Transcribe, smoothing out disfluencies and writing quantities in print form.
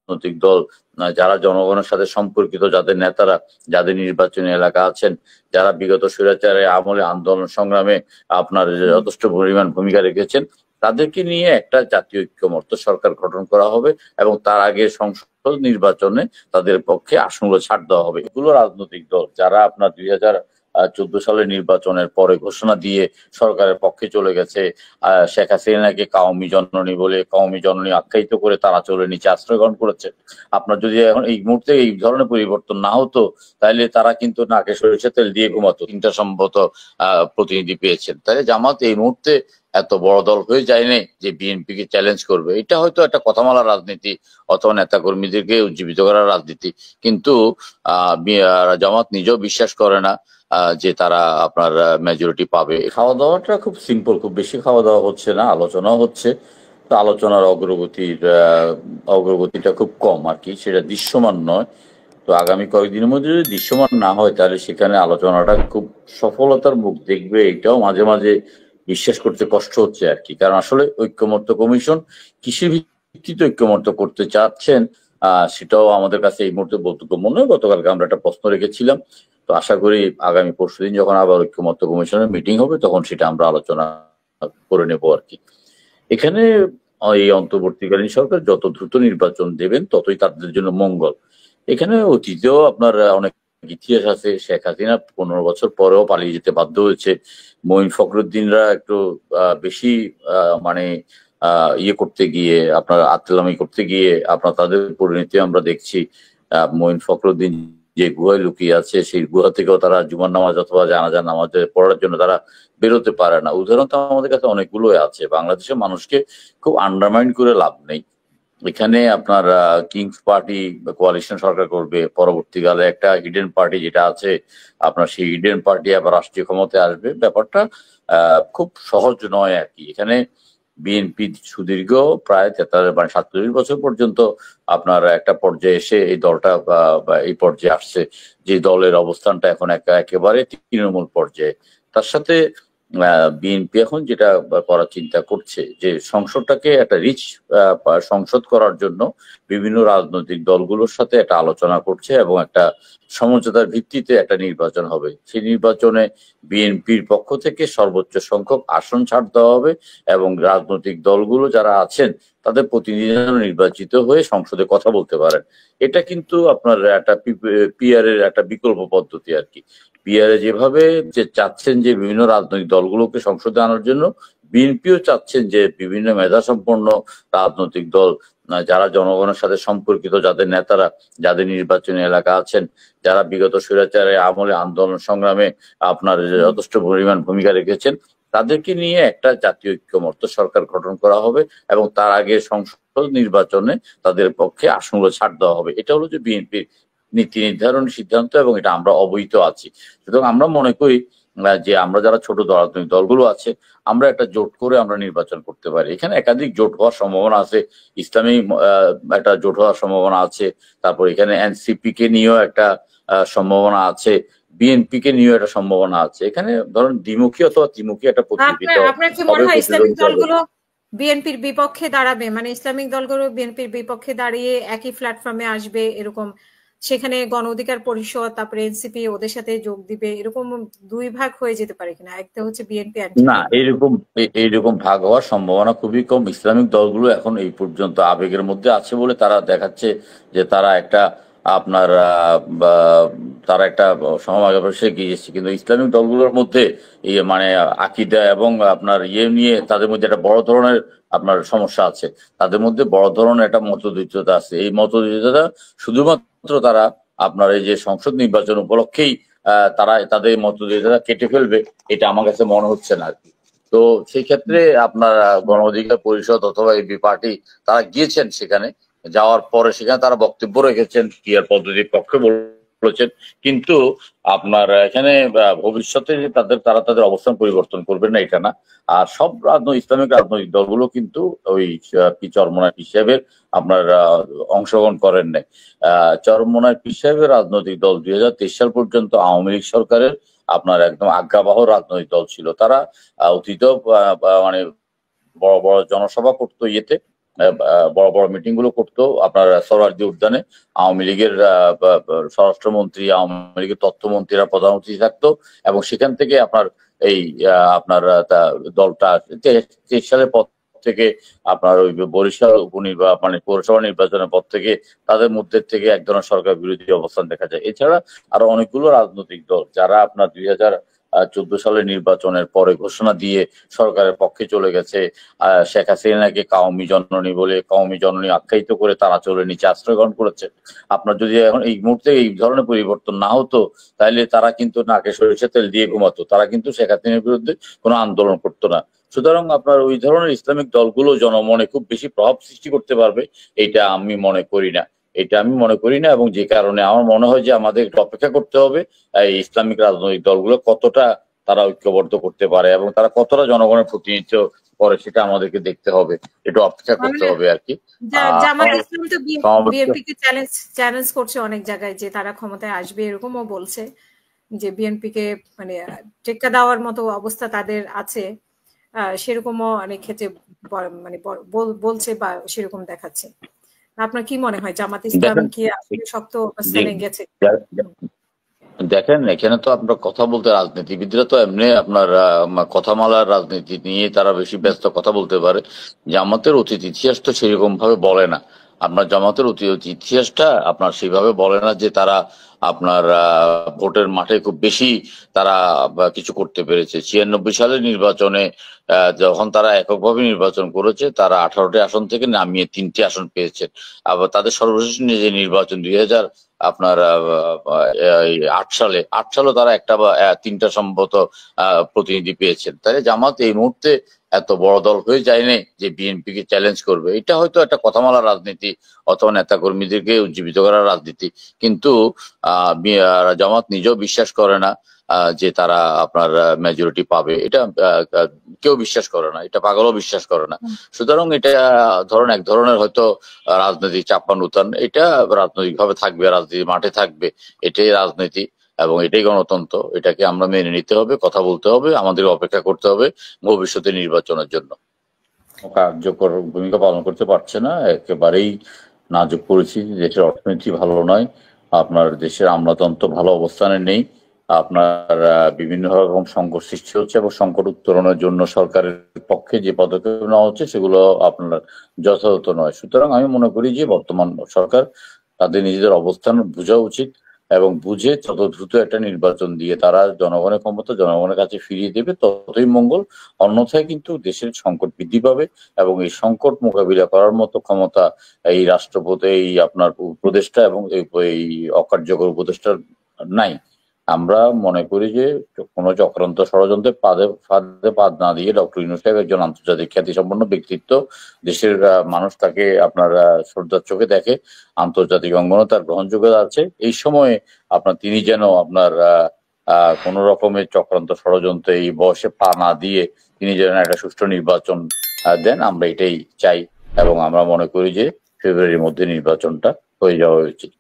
রাজনৈতিক দল যারা জনগণের সাথে সম্পর্কিত, যাদের নেতারা, যাদের নির্বাচনী এলাকা আছেন, যারা বিগত স্বৈরাচারের আমলে আন্দোলন সংগ্রামে আপনার যথেষ্ট পরিমাণ ভূমিকা রেখেছেন, তাদেরকে নিয়ে একটা জাতীয় ঐক্যমত্য সরকার গঠন করা হবে এবং তার আগে সংসদ নির্বাচনে তাদের পক্ষে আসনগুলো ছাড় দেওয়া হবে। এগুলো রাজনৈতিক দল যারা আপনার 2014 সালের নির্বাচনের পরে ঘোষণা দিয়ে সরকারের পক্ষে চলে গেছে, শেখ হাসিনাকে কাউমি জননী বলে, কাউমি জননী আখ্যায়িত করে তারা চলে নিচে আশ্রয় গ্রহণ করেছে। আপনার যদি এখন এই মুহূর্তে এই ধরনের পরিবর্তন না হতো, তাহলে তারা কিন্তু নাকে সরিষার তেল দিয়ে ঘুমাতো। তিনটা সম্ভবত প্রতিনিধি পেয়েছেন। তাহলে জামাত এই মুহূর্তে এত বড় দল হয়ে যায়নি যে বিএনপি কে চ্যালেঞ্জ করবে। এটা হয়তো একটা কথামালার রাজনীতি অথবা নেতা কর্মীদেরকে উজ্জীবিত করার রাজনীতি, কিন্তু জামাত নিজেও বিশ্বাস করে না যে তারা আপনার মেজরিটি পাবে। খাওয়া দাওয়াটা খুব সিম্পল, খুব বেশি খাওয়া দাওয়া হচ্ছে না, আলোচনাও হচ্ছে। তো আলোচনার অগ্রগতিটা খুব কম আর কি, সেটা দৃশ্যমান নয়। তো আগামী কয়েকদিনের মধ্যে যদি দৃশ্যমান না হয়, তাহলে সেখানে আলোচনাটা খুব সফলতার মুখ দেখবে, এটাও মাঝে মাঝে বিশ্বাস করতে কষ্ট হচ্ছে আর কি। কারণ আসলে ঐক্যমত্য কমিশন কিসের ভিত্তিতে ঐক্যমত্য করতে চাচ্ছেন সেটাও আমাদের কাছে এই মুহূর্তে বোধগম্য নয়। গতকালকে আমরা একটা প্রশ্ন রেখেছিলাম, তো আশা করি আগামী পরশুদিন যখন আবার ঐক্যমত্য কমিশনের মিটিং হবে তখন সেটা আমরা আলোচনা করে নেবো আর কি। এখানে এই অন্তর্বর্তীকালীন সরকার যত দ্রুত নির্বাচন দেবেন ততই তাদের জন্য মঙ্গল। এখানে অতীতেও আপনার অনেক ইতিহাস আছে। শেখ হাসিনা 15 বছর পরেও পালিয়ে যেতে বাধ্য হয়েছে। মঈন ফখরুদ্দিনরা একটু বেশি মানে ইয়ে করতে গিয়ে, আপনার আত্মলামি করতে গিয়ে আপনার তাদের পরিণতি আমরা দেখছি। মঈন ফখরুদ্দিন যে গুহায় লুকিয়ে আছে, সেই গুহা থেকেও তারা জুমার নামাজ অথবা জানাজার নামাজ পড়ার জন্য তারা বেরোতে পারে না। উদাহরণ তো আমাদের কাছে অনেকগুলো আছে। বাংলাদেশের মানুষকে খুব আন্ডারমাইন্ড করে লাভ নেই। এখানে আপনার কিংস পার্টি কোয়ালিশন সরকার করবে, পরবর্তীকালে একটা হিডেন পার্টি যেটা আছে আপনার, সেই হিডেন পার্টি আবার রাষ্ট্রীয় ক্ষমতায় আসবে। ব্যাপারটা খুব সহজ নয় আর কি। এখানে বিএনপি সুদীর্ঘ প্রায় 47 বছর পর্যন্ত আপনার একটা পর্যায়ে এসে এই দলটা এই পর্যায়ে আসছে, যে দলের অবস্থানটা এখন একেবারে তৃণমূল পর্যায়ে। তার সাথে বিএনপি এখন যেটা করার চিন্তা করছে যে সংসদটাকে একটা রিচ সংসদ করার জন্য বিভিন্ন রাজনৈতিক দলগুলোর সাথে একটা আলোচনা করছে এবং একটা সমঝোতার ভিত্তিতে একটা নির্বাচন হবে। সেই নির্বাচনে বিএনপির পক্ষ থেকে সর্বোচ্চ সংখ্যক আসন ছাড় দেওয়া হবে এবং রাজনৈতিক দলগুলো যারা আছেন তাদের প্রতিনিধি নির্বাচিত হয়ে সংসদে কথা বলতে পারেন। এটা কিন্তু আপনার একটা পিআর এর একটা বিকল্প পদ্ধতি আর কি। পিআরএ যেভাবে যে চাচ্ছেন যে বিভিন্ন রাজনৈতিক দলগুলোকে সংসদে আনার জন্য, বিএনপিও চাচ্ছেন যে বিভিন্ন মেধাসম্পন্ন রাজনৈতিক দল যারা জনগণের সাথে সম্পর্কিত, যাদের নেতারা, যাদের নির্বাচনী এলাকা আছেন, যারা বিগত স্বৈরাচারের আমলে আন্দোলন সংগ্রামে আপনার যথেষ্ট পরিমাণ ভূমিকা রেখেছেন, তাদেরকে নিয়ে একটা জাতীয় ঐক্যমত্য সরকার গঠন করা হবে এবং তার আগে সংসদ নির্বাচনে তাদের পক্ষে আসনগুলো ছাড় দেওয়া হবে। এটা হলো যে বিএনপির নীতি নির্ধারণ সিদ্ধান্ত এবং এটা আমরা অবহিত আছি। সুতরাং আমরা মনে করি যে আমরা যারা ছোট রাজনৈতিক দলগুলো আছে, আমরা একটা জোট করে আমরা নির্বাচন করতে পারি। এখানে একাধিক জোট হওয়ার সম্ভাবনা আছে। ইসলামী একটা জোট হওয়ার সম্ভাবনা আছে। তারপর এখানে এনসিপি কে নিয়েও একটা সম্ভাবনা আছে। বিএনপি কে নিয়েও একটা সম্ভাবনা আছে। এখানে ধরুন দ্বিমুখী অথবা ত্রিমুখী একটা প্রতিযোগিতা আপনার কি মনে হয় ইসলামিক দলগুলো বিএনপির বিপক্ষে দাঁড়াবে? মানে ইসলামিক দলগুলো বিএনপির বিপক্ষে দাঁড়িয়ে একই প্ল্যাটফর্মে আসবে এরকম, সেখানে গণ অধিকার পরিষদ তারপরে এনসিপি ওদের সাথে যোগ দিবে, এরকম দুই ভাগ হয়ে যেতে পারে কিনা? একটা হচ্ছে বিএনপি। না, এইরকম ভাগ হওয়ার সম্ভাবনা খুবই কম। ইসলামিক দলগুলো এখন এই পর্যন্ত আবেগের মধ্যে আছে বলে তারা দেখাচ্ছে যে তারা একটা আপনার তারা একটা সমাবেশে গিয়েছে, কিন্তু ইসলামিক দলগুলোর মধ্যে মানে আকিদা এবং আপনার নিয়ে তাদের মধ্যে একটা বড় ধরনের আপনার সমস্যা আছে। তাদের মধ্যে বড় ধরনের একটা মতদ্বৈধতা আছে। এই মতদ্বৈধতা শুধুমাত্র তারা আপনার এই যে সংসদ নির্বাচন উপলক্ষেই তারা তাদের মতদ্বৈধতা কেটে ফেলবে, এটা আমার কাছে মনে হচ্ছে না আর কি। তো সেই ক্ষেত্রে আপনার গণ অধিকার পরিষদ অথবা এবি পার্টি তারা গিয়েছেন, সেখানে যাওয়ার পরে সেখানে তারা বক্তব্য রেখেছেন, পিআর পদ্ধতির পক্ষে বলেছেন, কিন্তু আপনার এখানে ভবিষ্যতে যে তারা তাদের অবস্থান পরিবর্তন করবেন না এটা না। আর সব ইসলামিক রাজনৈতিক দলগুলো কিন্তু ওই চরমোনাই পীর সাহেবের আপনার অংশগ্রহণ করেন নাই। চরমোনাই পীর সাহেবের রাজনৈতিক দল 2023 সাল পর্যন্ত আওয়ামী লীগ সরকারের আপনার একদম আজ্ঞাবহ রাজনৈতিক দল ছিল। তারা অতীতেও মানে বড় বড় জনসভা করতো ইয়েতে বড় বড় মিটিং গুলো করতো আপনার সোহরাওয়ার্দী উদ্যানে। আওয়ামী লীগের স্বরাষ্ট্রমন্ত্রী, আওয়ামী লীগের তথ্যমন্ত্রীরা প্রধান অতিথি থাকতো, এবং সেখান থেকে আপনার এই আপনার দলটা 23 সালের পর থেকে আপনার ওই বরিশাল মানে পৌরসভা নির্বাচনের পর থেকে তাদের মধ্যে থেকে এক ধরনের সরকার বিরোধী অবস্থান দেখা যায়। এছাড়া আরো অনেকগুলো রাজনৈতিক দল যারা আপনার 2014 সালের নির্বাচনের পরে ঘোষণা দিয়ে সরকারের পক্ষে চলে গেছে, শেখ হাসিনাকে কাউমি জননী বলে, কাউমি জননী আখ্যায়িত করে তারা চলে নিচে আশ্রয় গ্রহণ করেছে। আপনার যদি এখন এই মুহূর্তে এই ধরনের পরিবর্তন না হতো, তাহলে তারা কিন্তু নাকে সরিষার তেল দিয়ে ঘুমাতো, তারা কিন্তু শেখ হাসিনার বিরুদ্ধে কোনো আন্দোলন করতো না। সুতরাং আপনার ওই ধরনের ইসলামিক দলগুলো জনমনে খুব বেশি প্রভাব সৃষ্টি করতে পারবে এটা আমি মনে করি না। এবং যে কারণে আমার মনে হয় যে আমাদের অপেক্ষা করতে হবে এই ইসলামিক রাজনৈতিক দলগুলো কতটা তারা ঐক্যবদ্ধ করতে পারে এবং তারা কতটা জনগণের প্রতিনিধিত্ব করে সেটা আমাদেরকে দেখতে হবে, একটু অপেক্ষা করতে হবে আর কি। জামাত ইসলাম তো বিএনপিকে চ্যালেঞ্জ করছে অনেক জায়গায় যে তারা ক্ষমতায় আসবে, এরকমও বলছে যে বিএনপিকে মানে টেক্কা দেওয়ার মতো অবস্থা তাদের আছে, সেরকমও অনেক ক্ষেত্রে মানে বলছে বা সেরকম দেখাচ্ছে। আপনার কি মনে হয় জামাত ইসলাম কি শক্ত অবস্থানে গেছে? দেখেন, এখানে তো আপনার কথা বলতে রাজনীতিবিদরা তো এমনি আপনার কথামালার রাজনীতি নিয়ে তারা বেশি ব্যস্ত, কথা বলতে পারে। জামাতের অতীত ইতিহাস তো সেরকম ভাবে বলে না। আপনার জামাতের অতীত ইতিহাসটা আপনার সেভাবে বলে না যে তারা আপনার ভোটের মাঠে খুব বেশি তারা কিছু করতে পেরেছে। 96 সালের নির্বাচনে যখন তারা এককভাবে নির্বাচন করেছে, তারা 18টি আসন থেকে নামিয়ে 3টি আসন পেয়েছেন। আবার তাদের সর্বশেষ যে নির্বাচন 2008 সালে তারা একটা বা 3টা সম্ভবত প্রতিনিধি পেয়েছেন। তাই জামাত এই মুহূর্তে এত বড় দল হয়ে যায়নি যে বিএনপি কে চ্যালেঞ্জ করবে। এটা হয়তো একটা কথামালার রাজনীতি অথবা নেতা কর্মীদেরকে উজ্জীবিত করার রাজনীতি, কিন্তু জামাত নিজেও বিশ্বাস করে না যে তারা আপনার মেজরিটি পাবে। এটা কেউ বিশ্বাস করে না, এটা পাগলও বিশ্বাস করে না। সুতরাং এটা এক ধরনের হয়তো রাজনৈতিক চাপানুতান, এটা রাজনৈতিক ভাবে থাকবে, রাজনীতি মাঠে থাকবে, এটাই রাজনীতি এবং এটাই গণতন্ত্র। এটাকে আমরা মেনে নিতে হবে, কথা বলতে হবে, আমাদের অপেক্ষা করতে হবে ভবিষ্যতে নির্বাচনের জন্য। কার্যকর ভূমিকা পালন করতে পারছে না, একেবারেই নাজুক পরিস্থিতি, দেশের অর্থনীতি ভালো নয়, আপনার দেশের আমলাতন্ত্র ভালো অবস্থানে নেই, আপনার বিভিন্ন রকম সংকট সৃষ্টি হচ্ছে এবং সংকট উত্তরণের জন্য সরকারের পক্ষে যে পদক্ষেপ নেওয়া হচ্ছে সেগুলো আপনার যথাযথ নয়। সুতরাং আমি মনে করি যে বর্তমান সরকার তাদের নিজেদের অবস্থান বোঝা উচিত এবং বুঝে যত দ্রুত একটা নির্বাচন দিয়ে তারা জনগণের ক্ষমতা জনগণের কাছে ফিরিয়ে দেবে ততই মঙ্গল। অন্যথায় কিন্তু দেশের সংকট বৃদ্ধি পাবে এবং এই সংকট মোকাবিলা করার মতো ক্ষমতা এই রাষ্ট্রপতি, এই আপনার উপদেষ্টা এবং এই অকার্যকর উপদেষ্টার নাই। আমরা মনে করি যে কোনো চক্রান্ত ষড়যন্ত্রে ফাঁদে পা না দিয়ে ডক্টর ইউনূস সাহেব একজন আন্তর্জাতিক খ্যাতিসম্পন্ন ব্যক্তিত্ব, দেশের মানুষ তাকে আপনার শ্রদ্ধার চোখে দেখে, আন্তর্জাতিক অঙ্গনে তার গ্রহণযোগ্যতা আছে। এই সময়ে আপনার তিনি যেন আপনার কোন রকমের চক্রান্ত ষড়যন্ত্রে এই বয়সে পা না দিয়ে তিনি যেন একটা সুষ্ঠু নির্বাচন দেন, আমরা এটাই চাই এবং আমরা মনে করি যে ফেব্রুয়ারির মধ্যে নির্বাচনটা হয়ে যাওয়া উচিত।